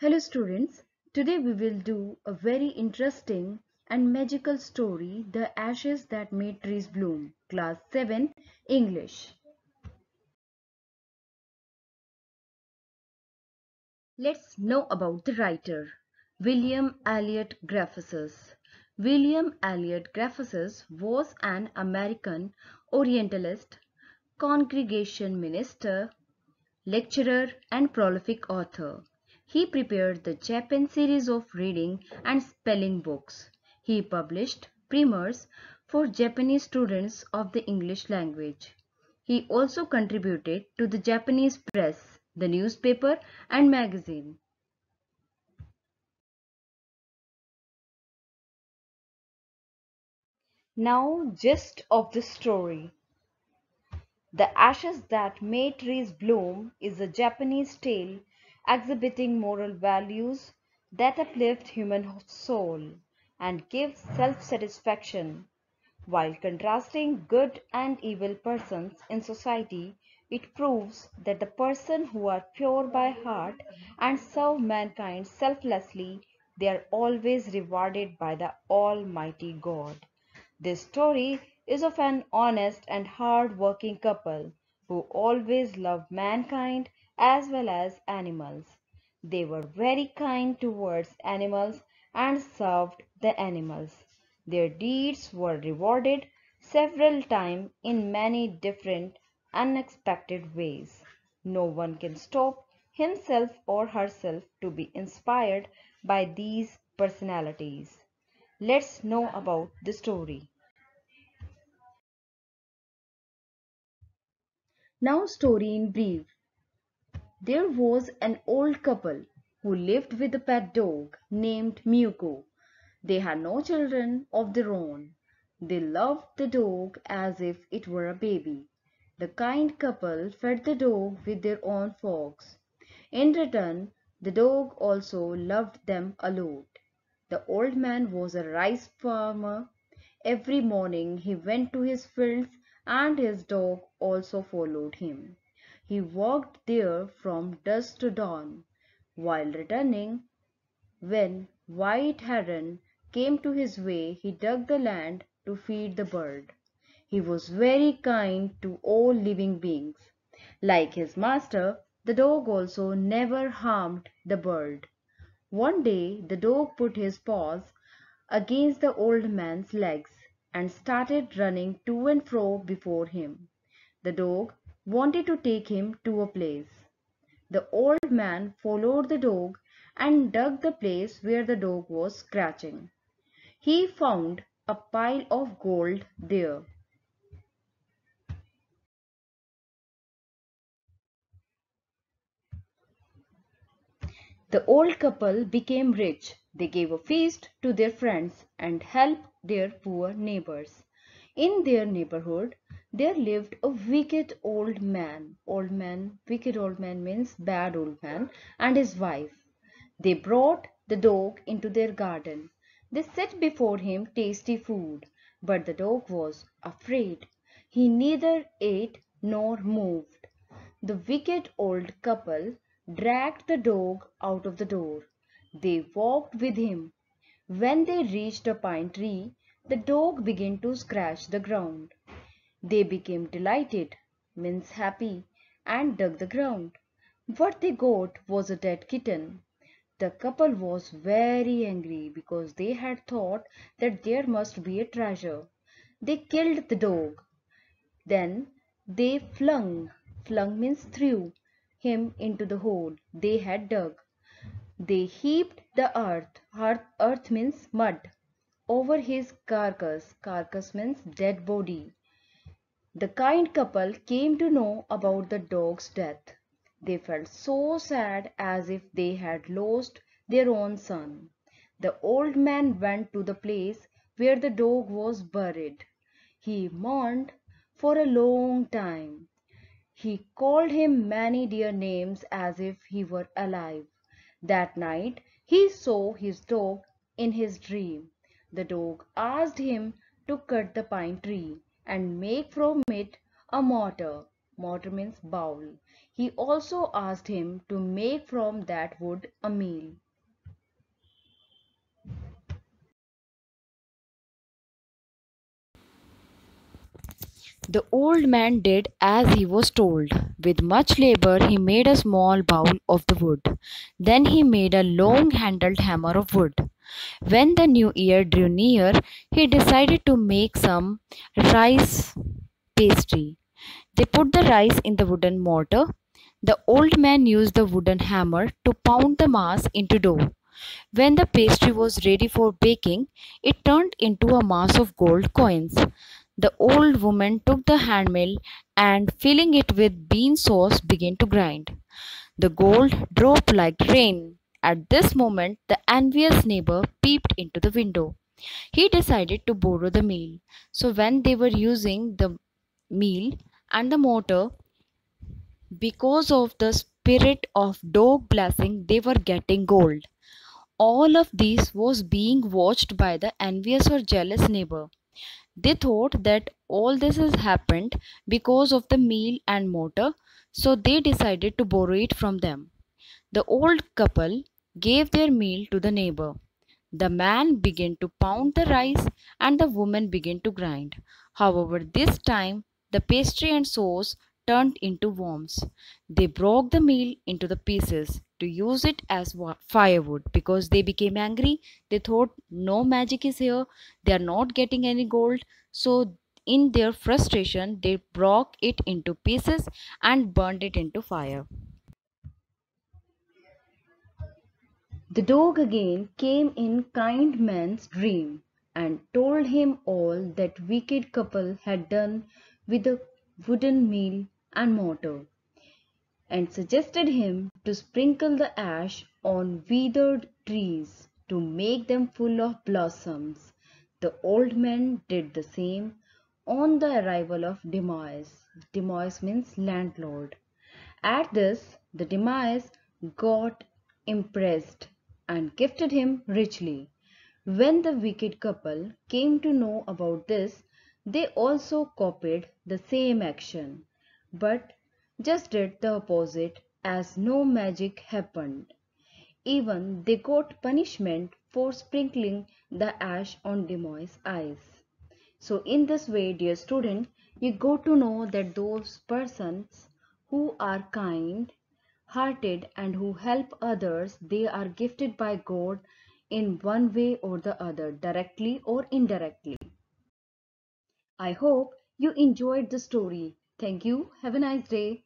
Hello students, today we will do a very interesting and magical story, The Ashes That Made Trees Bloom, Class 7, English. Let's know about the writer, William Elliot Griffiths. William Elliot Griffiths was an American Orientalist, congregation minister, lecturer and prolific author. He prepared the Japan series of reading and spelling books. He published primers for Japanese students of the English language. He also contributed to the Japanese press, the newspaper and magazine. Now, gist of the story. The Ashes That Made Trees Bloom is a Japanese tale exhibiting moral values that uplift human soul and give self-satisfaction. While contrasting good and evil persons in society, it proves that the persons who are pure by heart and serve mankind selflessly, they are always rewarded by the Almighty God. This story is of an honest and hard-working couple who always loved mankind as well as animals. They were very kind towards animals and served the animals. Their deeds were rewarded several times in many different unexpected ways. No one can stop himself or herself to be inspired by these personalities. Let's know about the story. Now, story in brief. There was an old couple who lived with a pet dog named Miyuko. They had no children of their own. They loved the dog as if it were a baby. The kind couple fed the dog with their own forks. In return, the dog also loved them a lot. The old man was a rice farmer. Every morning he went to his fields and his dog also followed him. He walked there from dusk to dawn. While returning, when White Heron came to his way, he dug the land to feed the bird. He was very kind to all living beings. Like his master, the dog also never harmed the bird. One day the dog put his paws against the old man's legs and started running to and fro before him. The dog wanted to take him to a place. The old man followed the dog and dug the place where the dog was scratching. He found a pile of gold there. The old couple became rich. They gave a feast to their friends and helped their poor neighbors. In their neighborhood, there lived a wicked old man. Wicked old man means bad old man, and his wife. They brought the dog into their garden. They set before him tasty food, but the dog was afraid. He neither ate nor moved. The wicked old couple dragged the dog out of the door. They walked with him. When they reached a pine tree, the dog began to scratch the ground. They became delighted, means happy, and dug the ground. What they got was a dead kitten. The couple was very angry because they had thought that there must be a treasure. They killed the dog. Then they flung means threw, him into the hole they had dug. They heaped the earth means mud, over his carcass means dead body. The kind couple came to know about the dog's death. They felt so sad as if they had lost their own son. The old man went to the place where the dog was buried. He mourned for a long time. He called him many dear names as if he were alive. That night he saw his dog in his dream. The dog asked him to cut the pine tree and make from it a mortar. Mortar means bowl. He also asked him to make from that wood a meal. The old man did as he was told. With much labor, he made a small bowl of the wood. Then he made a long handled hammer of wood. When the new year drew near, he decided to make some rice pastry. They put the rice in the wooden mortar. The old man used the wooden hammer to pound the mass into dough. When the pastry was ready for baking, it turned into a mass of gold coins. The old woman took the handmill and, filling it with bean sauce, began to grind. The gold dropped like rain. At this moment, the envious neighbor peeped into the window. He decided to borrow the meal. So, when they were using the meal and the mortar, because of the spirit of dog blessing, they were getting gold. All of this was being watched by the envious or jealous neighbor. They thought that all this has happened because of the meal and mortar, so they decided to borrow it from them. The old couple gave their meal to the neighbor. The man began to pound the rice and the woman began to grind. However, this time the pastry and sauce turned into worms. They broke the meal into the pieces to use it as firewood because they became angry. They thought no magic is here, they are not getting any gold. So, in their frustration, they broke it into pieces and burned it into fire. The dog again came in kind man's dream and told him all that wicked couple had done with the wooden meal and mortar, and suggested him to sprinkle the ash on withered trees to make them full of blossoms. The old man did the same on the arrival of Demois. Demois means landlord. At this, the Demois got impressed and gifted him richly. When the wicked couple came to know about this, they also copied the same action, but just did the opposite as no magic happened. Even they got punishment for sprinkling the ash on Demois' eyes. So in this way, dear student, you got to know that those persons who are kind hearted and who help others, they are gifted by God in one way or the other, directly or indirectly. I hope you enjoyed the story. Thank you. Have a nice day.